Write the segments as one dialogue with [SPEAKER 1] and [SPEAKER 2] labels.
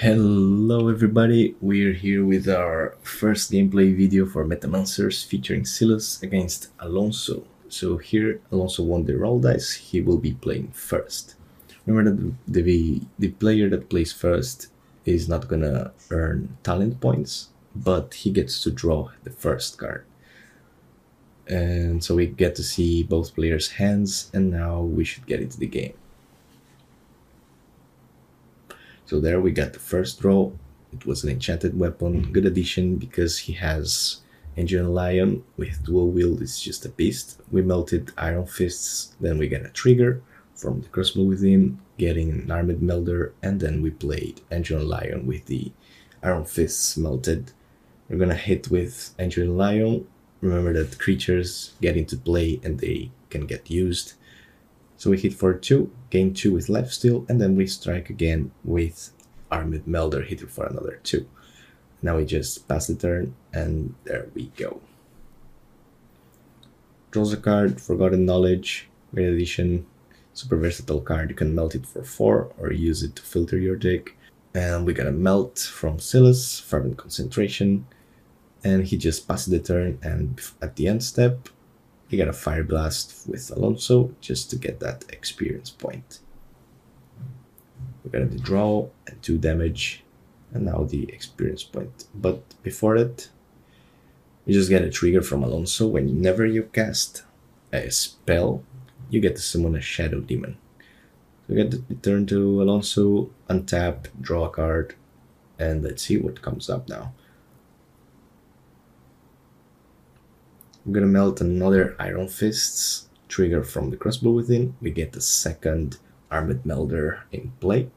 [SPEAKER 1] Hello everybody, we're here with our first gameplay video for Metamancers featuring Silas against Alonso. So here Alonso won the roll dice, he will be playing first. Remember that the player that plays first is not gonna earn talent points, but he gets to draw the first card. And so we get to see both players' hands, and now we should get into the game. So there we got the first draw. It was an Enchanted Weapon, good addition because he has Engine Lion with dual wield, it's just a beast. We melted Iron Fists, then we got a trigger from the Crucible within, getting an Armed Melder, and then we played Engine Lion with the Iron Fists melted. We're gonna hit with Engine Lion. Remember that creatures get into play and they can get used. So we hit for 2, gain 2 with lifesteal, and then we strike again with Armed Melder, hitting for another 2. Now we just pass the turn, and there we go. Draws a card, Forgotten Knowledge, great addition, super versatile card. You can melt it for 4 or use it to filter your deck. And we got a melt from Silas, Fervent Concentration, and he just passes the turn, and at the end step, he got a Fire Blast with Alonso just to get that experience point. We got the draw and 2 damage, and now the experience point. But before that, you just get a trigger from Alonso. Whenever you cast a spell, you get to summon a Shadow Demon. So we get the turn to Alonso, untap, draw a card, and let's see what comes up now. I'm gonna melt another Iron Fists, trigger from the Crucible within. We get the second Armed Melder in play.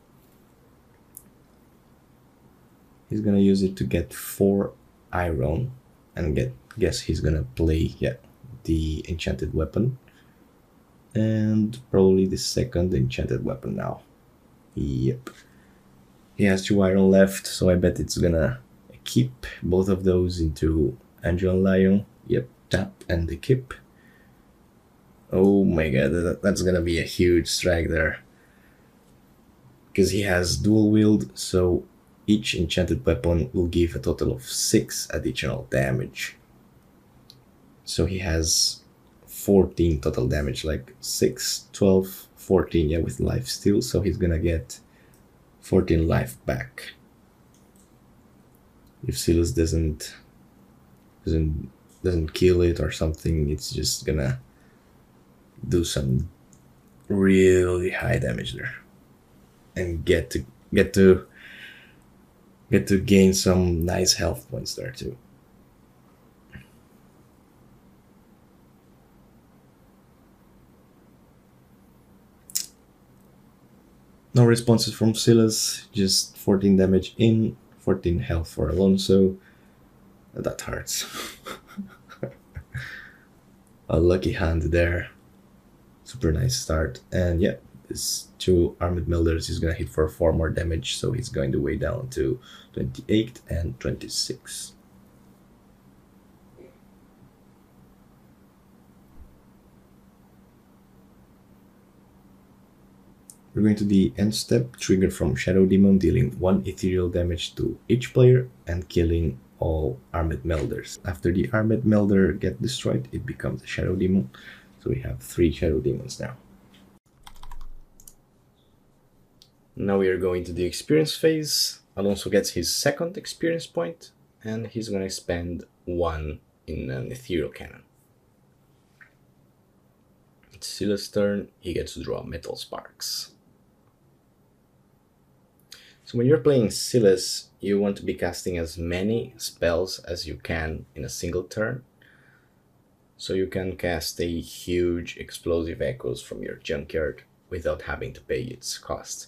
[SPEAKER 1] He's gonna use it to get 4 iron, and guess he's gonna play the Enchanted Weapon, and probably the second Enchanted Weapon now. Yep. He has 2 iron left, so I bet it's gonna keep both of those into Angel Lion. Yep. Tap and the keep. Oh my god, that's gonna be a huge strike there. Because he has dual wield, so each enchanted weapon will give a total of 6 additional damage. So he has 14 total damage, like 6, 12, 14, yeah, with life steal, so he's gonna get 14 life back. If Silas doesn't kill it or something, it's just gonna do some really high damage there, and get to gain some nice health points there too. No responses from Silas, just 14 damage in, 14 health for Alonso. That hurts. A lucky hand there. Super nice start. And yeah, this 2 Armed Melders is gonna hit for 4 more damage, so he's going to weigh down to 28 and 26. We're going to the end step, trigger from Shadow Demon, dealing 1 ethereal damage to each player and killing all Armed Melders. After the Armed Melder get destroyed, it becomes a Shadow Demon. So we have 3 Shadow Demons now. Now we are going to the experience phase. Alonso gets his second experience point, and he's gonna spend 1 in an Aethereal Cannon. It's Silas' turn, he gets to draw Metal Sparks. So when you're playing Silas, you want to be casting as many spells as you can in a single turn, so you can cast a huge explosive echoes from your junkyard without having to pay its cost.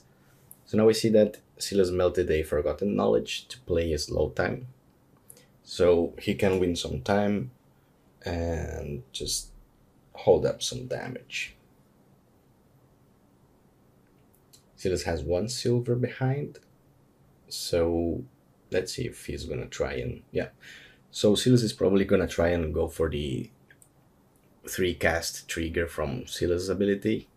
[SPEAKER 1] So now we see that Silas melted a Forgotten Knowledge to play his low time, so he can win some time and just hold up some damage. Silas has 1 silver behind, so let's see if he's gonna try and, yeah. So Silas is probably gonna try and go for the 3 cast trigger from Silas' ability.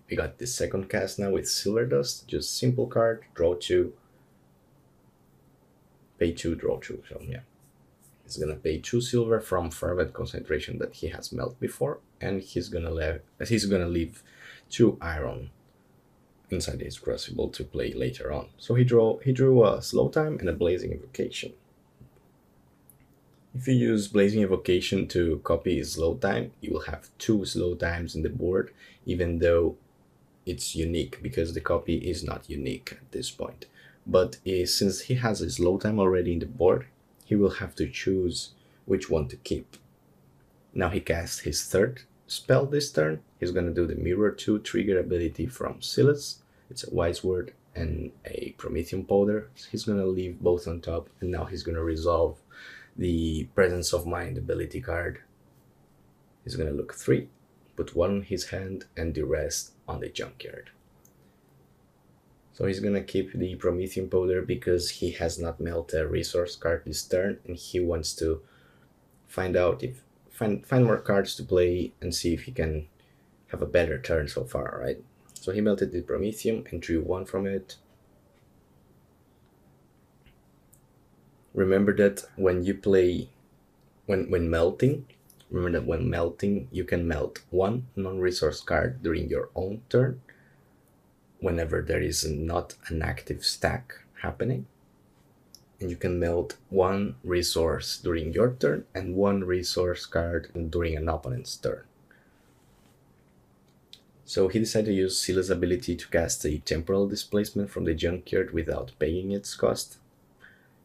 [SPEAKER 1] We got the second cast now with Silver Dust, just simple card, draw 2, pay 2, draw 2. So yeah, he's gonna pay 2 silver from fervent concentration that he has melted before, and he's gonna leave 2 iron inside his Crucible to play later on. So he drew a slow time and a blazing evocation. If you use blazing evocation to copy his slow time, you will have 2 slow times in the board, even though it's unique, because the copy is not unique at this point. But since he has a slow time already in the board, he will have to choose which one to keep. Now he casts his 3rd spell this turn. He's going to do the Mirror 2 trigger ability from Silas. It's a Wise Word and a Promethium Powder. He's going to leave both on top, and now he's going to resolve the Presence of Mind ability card. He's going to look 3, put 1 on his hand, and the rest on the junkyard. So he's going to keep the Promethium Powder because he has not melted a resource card this turn, and he wants to find more cards to play and see if he can have a better turn so far, right? So he melted the Promethium and drew 1 from it. Remember that when you play, when melting, you can melt 1 non-resource card during your own turn, whenever there is not an active stack happening. And you can melt 1 resource during your turn and 1 resource card during an opponent's turn. So he decided to use Silas' ability to cast a temporal displacement from the junkyard without paying its cost.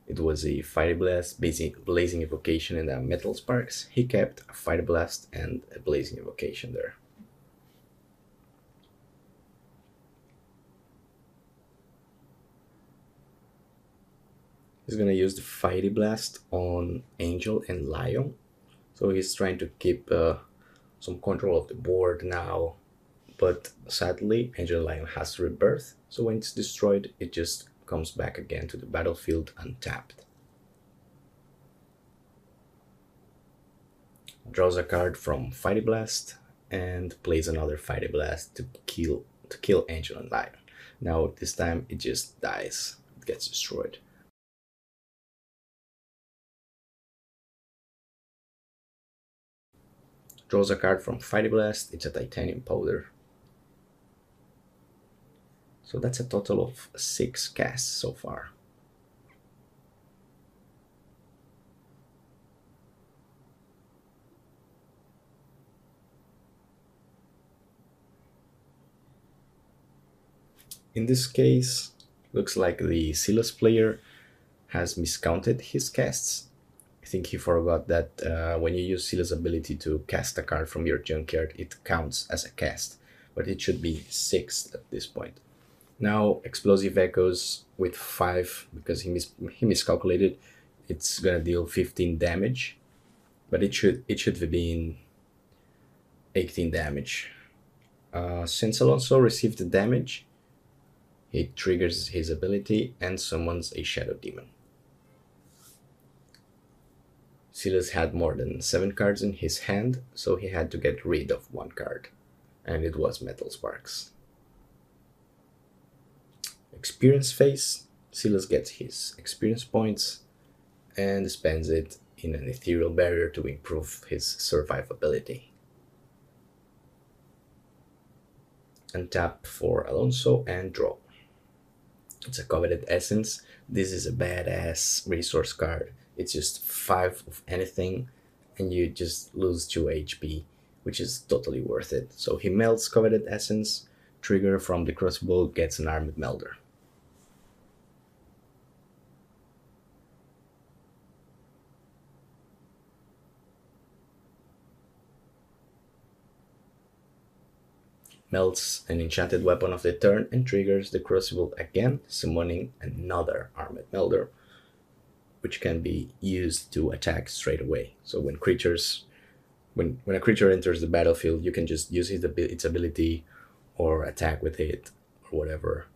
[SPEAKER 1] It was a Fire Blast, Blazing Evocation, and a Metal Sparks. He kept a Fire Blast and a Blazing Evocation there. He's going to use the Fiery Blast on Angel and Lion. So he's trying to keep some control of the board now. But sadly, Angel and Lion has Rebirth. So when it's destroyed, it just comes back again to the battlefield untapped. Draws a card from Fiery Blast and plays another Fiery Blast to kill Angel and Lion. Now this time it just dies. It gets destroyed. Draws a card from Fiery Blast. It's a Titanium Powder. So that's a total of 6 casts so far. In this case, looks like the Silas player has miscounted his casts. I think he forgot that when you use Silas' ability to cast a card from your junkyard, it counts as a cast, but it should be 6 at this point. Now Explosive Echoes with 5, because he miscalculated, it's gonna deal 15 damage, but it should have been 18 damage. Since Alonso received the damage, he triggers his ability and summons a Shadow Demon. Silas had more than 7 cards in his hand, so he had to get rid of 1 card, and it was Metal Sparks. Experience phase, Silas gets his experience points and spends it in an Ethereal Barrier to improve his survivability. Untap for Alonso and draw. It's a Coveted Essence. This is a badass resource card. It's just 5 of anything and you just lose 2 HP, which is totally worth it. So he melts Coveted Essence, trigger from the Crucible, gets an Armed Melder. Melts an Enchanted Weapon of the turn and triggers the Crucible again, summoning another Armed Melder, which can be used to attack straight away. So when a creature enters the battlefield, you can just use its ability or attack with it or whatever.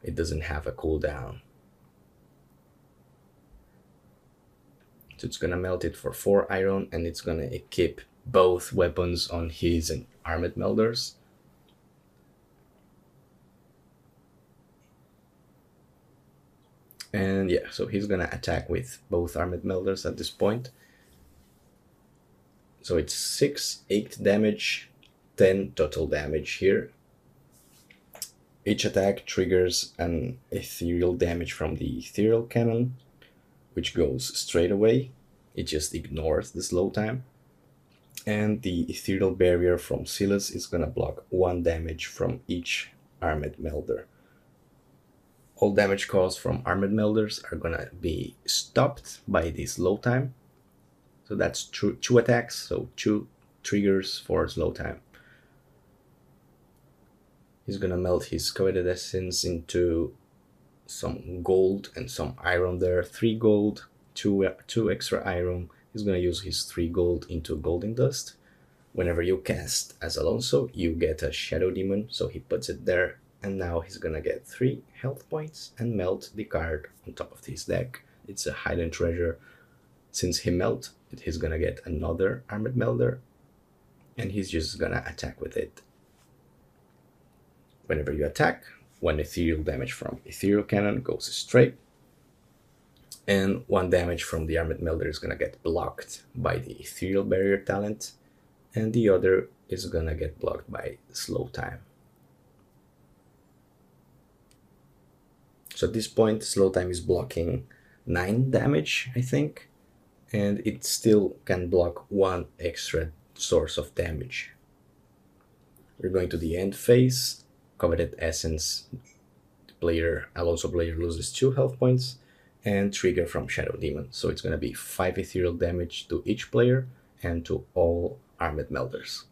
[SPEAKER 1] It doesn't have a cooldown. So it's gonna melt it for 4 iron, and it's gonna equip both weapons on his Armed Melders. And yeah, so he's gonna attack with both Armored Melders at this point. So it's 6, 8 damage, 10 total damage here. Each attack triggers an ethereal damage from the Ethereal Cannon, which goes straight away. It just ignores the slow time. And the Ethereal Barrier from Silas is gonna block 1 damage from each Armored Melder. All damage caused from Armored Melders are gonna be stopped by this slow time. So that's two attacks, so 2 triggers for slow time. He's gonna melt his Coveted Essence into some gold and some iron there. 3 gold, 2 extra iron. He's gonna use his 3 gold into golden dust. Whenever you cast as Alonso, you get a Shadow Demon, so he puts it there. And now he's gonna get 3 health points and melt the card on top of his deck. It's a hidden treasure. Since he melt, he's gonna get another Armored Melder, and he's just gonna attack with it. Whenever you attack, 1 ethereal damage from Aethereal Cannon goes straight, and 1 damage from the Armored Melder is gonna get blocked by the Aethereal Barrier talent, and the other is gonna get blocked by slow time. So at this point, slow time is blocking 9 damage, I think, and it still can block 1 extra source of damage. We're going to the end phase. Coveted Essence, Alonso player loses 2 health points, and trigger from Shadow Demon. So it's going to be 5 ethereal damage to each player and to all Armored Melders.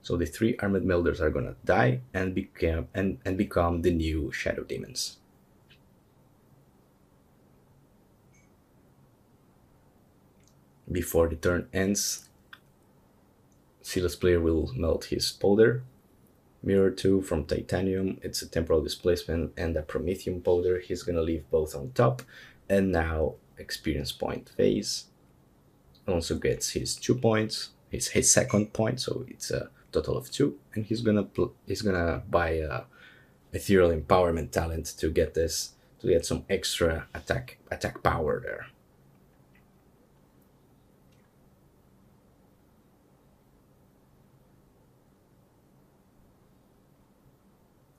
[SPEAKER 1] So the 3 Armored Melders are going to die and become the new Shadow Demons. Before the turn ends, Silas player will melt his Powder. Mirror 2 from Titanium, it's a temporal displacement, and a Promethium Powder. He's gonna leave both on top. And now experience point phase. Also gets his 2 points, his second point, so it's a total of 2. And he's gonna buy a Ethereal Empowerment talent to get some extra attack power there.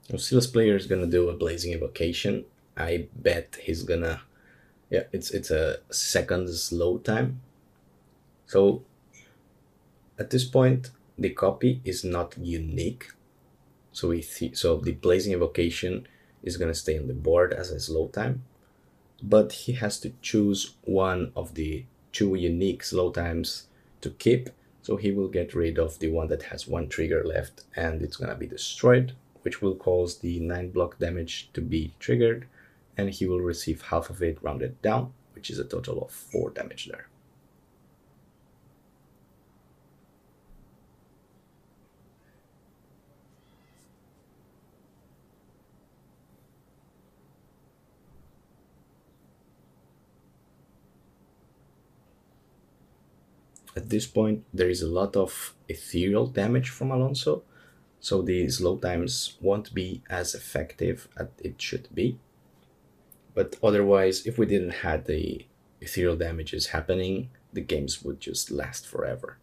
[SPEAKER 1] So Silas player is gonna do a Blazing Evocation. I bet he's gonna, yeah, it's a second slow time. So at this point, the copy is not unique. So the Blazing Evocation is gonna stay on the board as a slow time, but he has to choose one of the 2 unique slow times to keep. So he will get rid of the one that has 1 trigger left, and it's gonna be destroyed, which will cause the 9 block damage to be triggered, and he will receive half of it rounded down, which is a total of 4 damage there. At this point, there is a lot of ethereal damage from Alonso, so the slow times won't be as effective as it should be. But otherwise, if we didn't have the ethereal damages happening, the games would just last forever.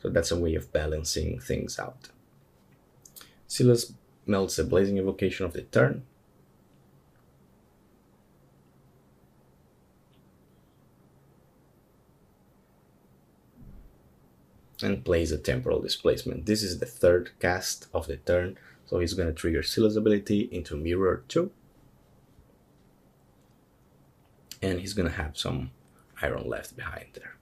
[SPEAKER 1] So that's a way of balancing things out. Silas melts a Blazing Evocation of the turn. And plays a Temporal Displacement. This is the 3rd cast of the turn, so he's going to trigger Silas' ability into Mirror 2. And he's going to have some iron left behind there.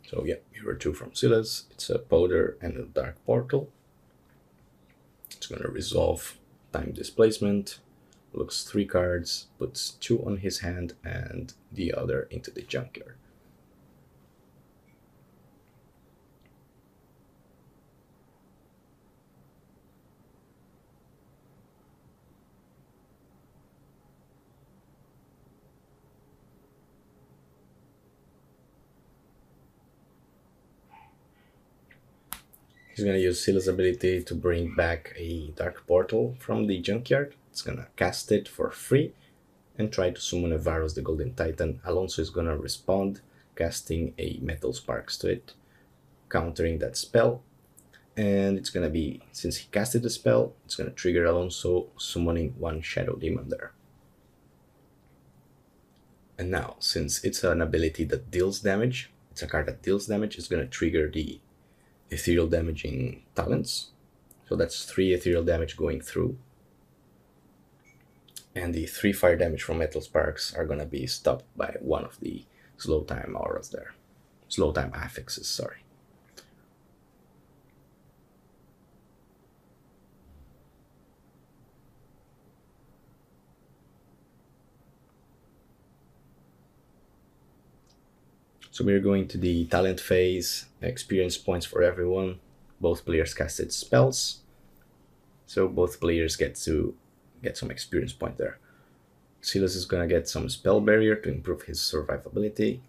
[SPEAKER 1] So yeah, Mirror 2 from Silas. It's a Powder and a Dark Portal. It's going to resolve Time Displacement, looks 3 cards, puts 2 on his hand and the other into the junkyard. He's gonna use Silas' ability to bring back a Dark Portal from the junkyard. It's gonna cast it for free and try to summon a Varus the Golden Titan. Alonso is gonna respond, casting a Metal Sparks to it, countering that spell. And it's gonna be, since he casted the spell, it's gonna trigger Alonso summoning one Shadow Demon there. And now, since it's an ability that deals damage, it's a card that deals damage, it's gonna trigger the Ethereal Damaging Talents. So that's 3 Ethereal damage going through. And the 3 fire damage from Metal Sparks are gonna be stopped by one of the slow time auras there. Slow time affixes, sorry. So we're going to the talent phase, experience points for everyone. Both players casted spells, so both players get to get some experience point there. Silas is gonna get some spell barrier to improve his survivability.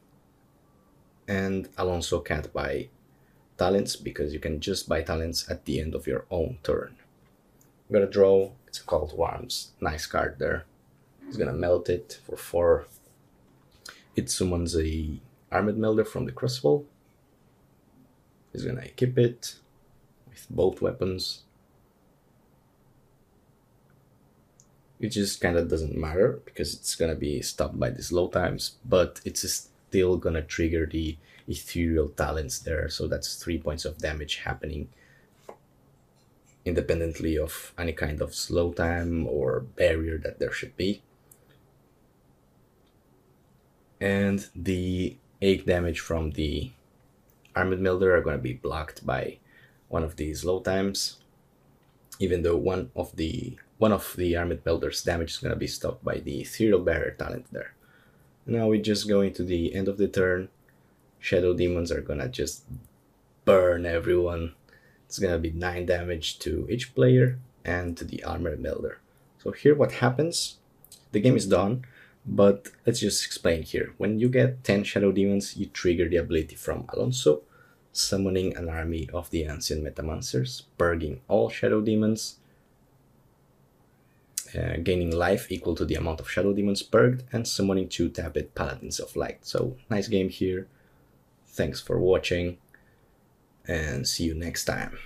[SPEAKER 1] And Alonso can't buy talents because you can just buy talents at the end of your own turn. I'm gonna draw, it's a Call to Arms, nice card there. He's gonna melt it for 4. It summons a Armored Melder from the Crucible. He's gonna equip it with both weapons. It just kind of doesn't matter because it's gonna be stopped by the slow times, but it's still gonna trigger the ethereal talents there, so that's 3 points of damage happening independently of any kind of slow time or barrier that there should be. And the 8 damage from the Armored Melder are going to be blocked by one of these slow times, even though one of the Armored Melder's damage is going to be stopped by the Ethereal Barrier talent there. Now we're just going to the end of the turn. Shadow Demons are going to just burn everyone. It's going to be 9 damage to each player and to the Armored Melder. So here what happens, the game is done. But let's just explain here. When you get 10 Shadow Demons, you trigger the ability from Alonso, summoning an army of the Ancient Metamancers, purging all Shadow Demons, gaining life equal to the amount of Shadow Demons purged, and summoning 2 tapped Paladins of Light. So, nice game here. Thanks for watching, and see you next time.